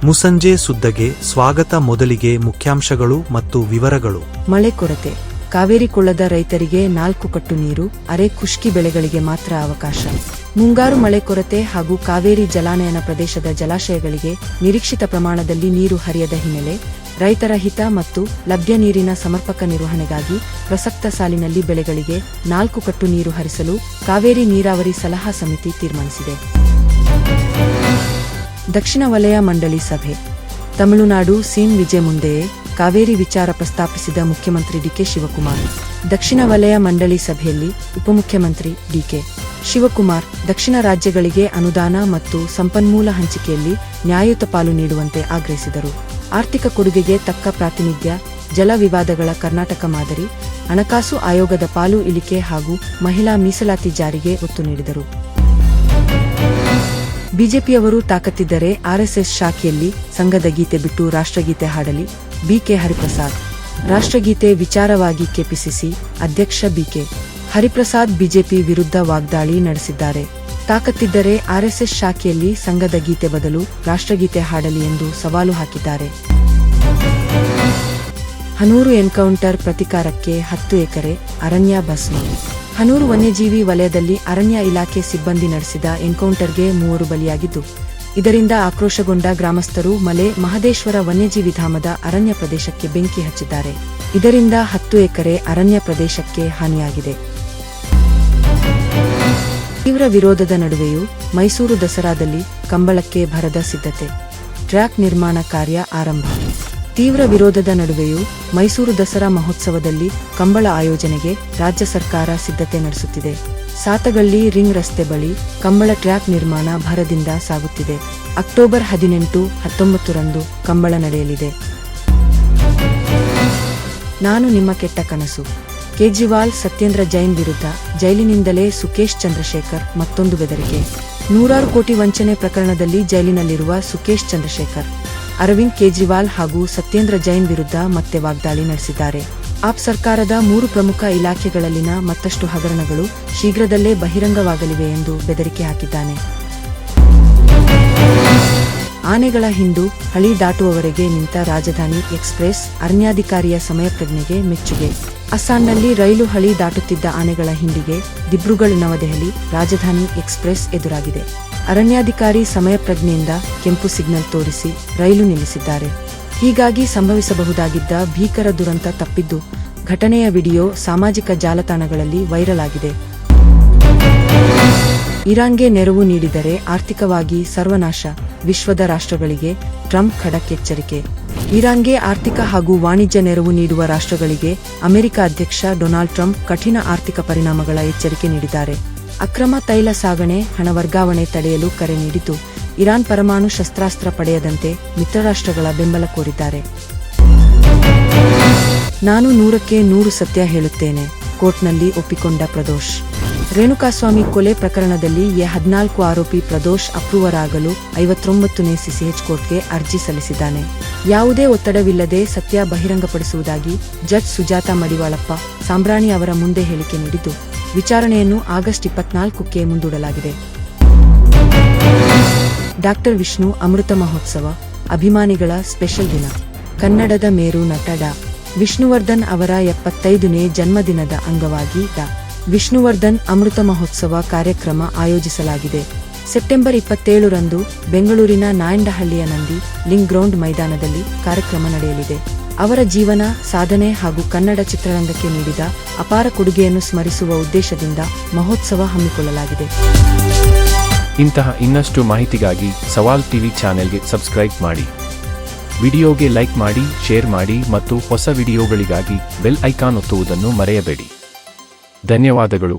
ಮುಸ್ಸಂಜೆ ಸುದ್ದಿಗೆ ಸ್ವಾಗತ. ಮೊದಲಿಗೆ ಮುಖ್ಯಾಂಶಗಳು ಮತ್ತು ವಿವರಗಳು. ಮಳೆ ಕೊರತೆ. ಕಾವೇರಿ ಕೊಳ್ಳದ ರೈತರಿಗೆ 4 ಕಟ್ಟು ನೀರು, ಅರೆ ಖುಷ್ಕಿ ಬೆಳೆಗಳಿಗೆ ಮಾತ್ರ ಅವಕಾಶ. ಮುಂಗಾರು ಮಳೆ ಕೊರತೆ ಹಾಗೂ ಕಾವೇರಿ ಜಲಾನಯನ ಪ್ರದೇಶದ ಜಲಾಶಯಗಳಿಗೆ ನಿರೀಕ್ಷಿತ ಪ್ರಮಾಣದಲ್ಲಿ ನೀರು ಹರಿಯದ ಹಿನ್ನೆಲೆ ರೈತರ ಹಿತ ಮತ್ತು ಲಭ್ಯ ನೀರಿನ ಸಮರ್ಪಕ ನಿರ್ವಹಣೆಗಾಗಿ ಪ್ರಸಕ್ತ ಸಾಲಿನಲ್ಲಿ ಬೆಳೆಗಳಿಗೆ 4 ಕಟ್ಟು ನೀರು ಹರಿಸಲು ಕಾವೇರಿ ನೀರಾವರಿ ಸಲಹಾ ಸಮಿತಿ ತೀರ್ಮಾನಿಸಿದೆ. ದಕ್ಷಿಣ ವಲಯ ಮಂಡಳಿ ಸಭೆ. ತಮಿಳುನಾಡು ಸಿಎಂ ವಿಜಯ್ ಮುಂದೆಯೇ ಕಾವೇರಿ ವಿಚಾರ ಪ್ರಸ್ತಾಪಿಸಿದ ಮುಖ್ಯಮಂತ್ರಿ ಡಿಕೆ ಶಿವಕುಮಾರ್. ದಕ್ಷಿಣ ವಲಯ ಮಂಡಳಿ ಸಭೆಯಲ್ಲಿ ಉಪಮುಖ್ಯಮಂತ್ರಿ ಡಿಕೆ ಶಿವಕುಮಾರ್ ದಕ್ಷಿಣ ರಾಜ್ಯಗಳಿಗೆ ಅನುದಾನ ಮತ್ತು ಸಂಪನ್ಮೂಲ ಹಂಚಿಕೆಯಲ್ಲಿ ನ್ಯಾಯಯುತ ಪಾಲು ನೀಡುವಂತೆ ಆಗ್ರಹಿಸಿದರು. ಆರ್ಥಿಕ ಕೊಡುಗೆಗೆ ತಕ್ಕ ಪ್ರಾತಿನಿಧ್ಯ, ಜಲ ವಿವಾದಗಳ ಕರ್ನಾಟಕ ಮಾದರಿ, ಹಣಕಾಸು ಆಯೋಗದ ಪಾಲು ಇಳಿಕೆ ಹಾಗೂ ಮಹಿಳಾ ಮೀಸಲಾತಿ ಜಾರಿಗೆ ಒತ್ತು ನೀಡಿದರು. ಬಿಜೆಪಿಯವರು ತಾಕತ್ತಿದ್ದರೆ ಆರ್ಎಸ್ಎಸ್ ಶಾಖೆಯಲ್ಲಿ ಸಂಘದ ಗೀತೆ ಬಿಟ್ಟು ರಾಷ್ಟ್ರಗೀತೆ ಹಾಡಲಿ. ಬಿಕೆ ಹರಿಪ್ರಸಾದ್. ರಾಷ್ಟ್ರಗೀತೆ ವಿಚಾರವಾಗಿ ಕೆಪಿಸಿಸಿ ಅಧ್ಯಕ್ಷ ಬಿಕೆ ಹರಿಪ್ರಸಾದ್ ಬಿಜೆಪಿ ವಿರುದ್ಧ ವಾಗ್ದಾಳಿ ನಡೆಸಿದ್ದಾರೆ. ತಾಕತ್ತಿದ್ದರೆ ಆರ್ಎಸ್ಎಸ್ ಶಾಖೆಯಲ್ಲಿ ಸಂಘದ ಗೀತೆ ಬದಲು ರಾಷ್ಟ್ರಗೀತೆ ಹಾಡಲಿ ಎಂದು ಸವಾಲು ಹಾಕಿದ್ದಾರೆ. ಹನೂರು ಎನ್ಕೌಂಟರ್ ಪ್ರತಿಕಾರಕ್ಕೆ 10 ಎಕರೆ ಅರಣ್ಯ ಭಸ್ಮ. ಹನೂರು ವನ್ಯಜೀವಿ ವಲಯದಲ್ಲಿ ಅರಣ್ಯ ಇಲಾಖೆ ಸಿಬ್ಬಂದಿ ನಡೆಸಿದ ಎನ್ಕೌಂಟರ್ಗೆ 3 ಬಲಿಯಾಗಿದ್ದು, ಇದರಿಂದ ಆಕ್ರೋಶಗೊಂಡ ಗ್ರಾಮಸ್ಥರು ಮಲೆ ಮಹದೇಶ್ವರ ವನ್ಯಜೀವಿ ಧಾಮದ ಅರಣ್ಯ ಪ್ರದೇಶಕ್ಕೆ ಬೆಂಕಿ ಹಚ್ಚಿದ್ದಾರೆ. ಇದರಿಂದ 10 ಎಕರೆ ಅರಣ್ಯ ಪ್ರದೇಶಕ್ಕೆ ಹಾನಿಯಾಗಿದೆ. ತೀವ್ರ ವಿರೋಧದ ನಡುವೆಯೂ ಮೈಸೂರು ದಸರಾದಲ್ಲಿ ಕಂಬಳಕ್ಕೆ ಭರದ ಸಿದ್ಧತೆ. ಟ್ರ್ಯಾಕ್ ನಿರ್ಮಾಣ ಕಾರ್ಯ ಆರಂಭ. ತೀವ್ರ ವಿರೋಧದ ನಡುವೆಯೂ ಮೈಸೂರು ದಸರಾ ಮಹೋತ್ಸವದಲ್ಲಿ ಕಂಬಳ ಆಯೋಜನೆಗೆ ರಾಜ್ಯ ಸರ್ಕಾರ ಸಿದ್ಧತೆ ನಡೆಸುತ್ತಿದೆ. ಸಾತಗಳ್ಳಿ ರಿಂಗ್ ರಸ್ತೆ ಬಳಿ ಕಂಬಳ ಟ್ರ್ಯಾಕ್ ನಿರ್ಮಾಣ ಭರದಿಂದ ಸಾಗುತ್ತಿದೆ. ಅಕ್ಟೋಬರ್ 18, 19 ರಂದು ಕಂಬಳ ನಡೆಯಲಿದೆ. ನಾನು ನಿಮ್ಮ ಕೆಟ್ಟ ಕನಸು. ಕೇಜ್ರಿವಾಲ್ ಸತ್ಯೇಂದ್ರ ಜೈನ್ ವಿರುದ್ಧ ಜೈಲಿನಿಂದಲೇ ಸುಕೇಶ್ ಚಂದ್ರಶೇಖರ್ ಮತ್ತೊಂದು ಬೆದರಿಕೆ. 100 ಕೋಟಿ ವಂಚನೆ ಪ್ರಕರಣದಲ್ಲಿ ಜೈಲಿನಲ್ಲಿರುವ ಸುಕೇಶ್ ಚಂದ್ರಶೇಖರ್, ಅರವಿಂದ್ ಕೇಜ್ರಿವಾಲ್ ಹಾಗೂ ಸತ್ಯೇಂದ್ರ ಜೈನ್ ವಿರುದ್ಧ ಮತ್ತೆ ವಾಗ್ದಾಳಿ ನಡೆಸಿದ್ದಾರೆ. ಆಪ್ ಸರ್ಕಾರದ 3 ಪ್ರಮುಖ ಇಲಾಖೆಗಳಲ್ಲಿನ ಮತ್ತಷ್ಟು ಹಗರಣಗಳು ಶೀಘ್ರದಲ್ಲೇ ಬಹಿರಂಗವಾಗಲಿವೆ ಎಂದು ಬೆದರಿಕೆ ಹಾಕಿದ್ದಾನೆ. ಆನೆಗಳ ಹಿಂಡು ಹಳಿ ದಾಟುವವರೆಗೆ ನಿಂತ ರಾಜಧಾನಿ ಎಕ್ಸ್ಪ್ರೆಸ್, ಅರಣ್ಯಾಧಿಕಾರಿಯ ಸಮಯ ಪ್ರಜ್ಞೆಗೆ ಮೆಚ್ಚುಗೆ. ಅಸ್ಸಾಂನಲ್ಲಿ ರೈಲು ಹಳಿ ದಾಟುತ್ತಿದ್ದ ಆನೆಗಳ ಹಿಂಡಿಗೆ ದಿಬ್ರುಗಢ್ ನವದೆಹಲಿ ರಾಜಧಾನಿ ಎಕ್ಸ್ಪ್ರೆಸ್ ಎದುರಾಗಿದೆ. ಅರಣ್ಯಾಧಿಕಾರಿ ಸಮಯ ಪ್ರಜ್ಞೆಯಿಂದ ಕೆಂಪು ಸಿಗ್ನಲ್ ತೋರಿಸಿ ರೈಲು ನಿಲ್ಲಿಸಿದ್ದಾರೆ. ಹೀಗಾಗಿ ಸಂಭವಿಸಬಹುದಾಗಿದ್ದ ಭೀಕರ ದುರಂತ ತಪ್ಪಿದ್ದು, ಘಟನೆಯ ವಿಡಿಯೋ ಸಾಮಾಜಿಕ ಜಾಲತಾಣಗಳಲ್ಲಿ ವೈರಲ್ ಆಗಿದೆ. ಇರಾನ್ಗೆ ನೆರವು ನೀಡಿದರೆ ಆರ್ಥಿಕವಾಗಿ ಸರ್ವನಾಶ, ವಿಶ್ವದ ರಾಷ್ಟ್ರಗಳಿಗೆ ಟ್ರಂಪ್ ಖಡಕ್ ಎಚ್ಚರಿಕೆ. ಇರಾನ್ಗೆ ಆರ್ಥಿಕ ಹಾಗೂ ವಾಣಿಜ್ಯ ನೆರವು ನೀಡುವ ರಾಷ್ಟ್ರಗಳಿಗೆ ಅಮೆರಿಕ ಅಧ್ಯಕ್ಷ ಡೊನಾಲ್ಡ್ ಟ್ರಂಪ್ ಕಠಿಣ ಆರ್ಥಿಕ ಪರಿಣಾಮಗಳ ಎಚ್ಚರಿಕೆ ನೀಡಿದ್ದಾರೆ. ಅಕ್ರಮ ತೈಲ ಸಾಗಣೆ, ಹಣ ವರ್ಗಾವಣೆ ತಡೆಯಲು ಕರೆ ನೀಡಿದ್ದು, ಇರಾನ್ ಪರಮಾಣು ಶಸ್ತ್ರಾಸ್ತ್ರ ಪಡೆಯದಂತೆ ಮಿತ್ರರಾಷ್ಟ್ರಗಳ ಬೆಂಬಲ ಕೋರಿದ್ದಾರೆ. ನಾನು 100ಕ್ಕೆ 100 ಸತ್ಯ ಹೇಳುತ್ತೇನೆ, ಕೋರ್ಟ್ನಲ್ಲಿ ಒಪ್ಪಿಕೊಂಡ ಪ್ರದೋಷ್. ರೇಣುಕಾಸ್ವಾಮಿ ಕೊಲೆ ಪ್ರಕರಣದಲ್ಲಿ 14 ಆರೋಪಿ ಪ್ರದೋಷ್ ಅಪ್ರೂವರ್ ಆಗಲು 59ನೇ ಸಿಸಿಎಚ್ ಕೋರ್ಟ್ಗೆ ಅರ್ಜಿ ಸಲ್ಲಿಸಿದ್ದಾನೆ. ಯಾವುದೇ ಒತ್ತಡವಿಲ್ಲದೆ ಸತ್ಯ ಬಹಿರಂಗಪಡಿಸುವುದಾಗಿ ಜಡ್ಜ್ ಸುಜಾತಾ ಮಡಿವಾಳಪ್ಪ ಸಾಂಬ್ರಾಣಿ ಅವರ ಮುಂದೆ ಹೇಳಿಕೆ ನೀಡಿದ್ದು, ವಿಚಾರಣೆಯನ್ನು ಆಗಸ್ಟ್ 24ಕ್ಕೆ ಮುಂದೂಡಲಾಗಿದೆ. ಡಾಕ್ಟರ್ ವಿಷ್ಣು ಅಮೃತ ಮಹೋತ್ಸವ ಅಭಿಮಾನಿಗಳ ಸ್ಪೆಷಲ್ ದಿನ. ಕನ್ನಡದ ಮೇರು ನಟ ಡಾ. ವಿಷ್ಣುವರ್ಧನ್ ಅವರ 75ನೇ ಜನ್ಮದಿನದ ಅಂಗವಾಗಿ ಡಾ. ವಿಷ್ಣುವರ್ಧನ್ ಅಮೃತ ಮಹೋತ್ಸವ ಕಾರ್ಯಕ್ರಮ ಆಯೋಜಿಸಲಾಗಿದೆ. ಸೆಪ್ಟೆಂಬರ್ 27 ರಂದು ಬೆಂಗಳೂರಿನ ನಾಯಂಡಹಳ್ಳಿಯ ನಂದಿ ಲಿಂಗ್ ಗ್ರೌಂಡ್ ಮೈದಾನದಲ್ಲಿ ಕಾರ್ಯಕ್ರಮ ನಡೆಯಲಿದೆ. ಅವರ ಜೀವನ, ಸಾಧನೆ ಹಾಗೂ ಕನ್ನಡ ಚಿತ್ರರಂಗಕ್ಕೆ ನೀಡಿದ ಅಪಾರ ಕೊಡುಗೆಯನ್ನು ಸ್ಮರಿಸುವ ಉದ್ದೇಶದಿಂದ ಮಹೋತ್ಸವ ಹಮ್ಮಿಕೊಳ್ಳಲಾಗಿದೆ. ಇಂತಹ ಇನ್ನಷ್ಟು ಮಾಹಿತಿಗಾಗಿ ಸವಾಲ್ ಟಿವಿ ಚಾನೆಲ್ಗೆ ಸಬ್ಸ್ಕ್ರೈಬ್ ಮಾಡಿ. ವಿಡಿಯೋಗೆ ಲೈಕ್ ಮಾಡಿ, ಶೇರ್ ಮಾಡಿ ಮತ್ತು ಹೊಸ ವಿಡಿಯೋಗಳಿಗಾಗಿ ಬೆಲ್ ಐಕಾನ್ ಒತ್ತುವುದನ್ನು ಮರೆಯಬೇಡಿ. ಧನ್ಯವಾದಗಳು.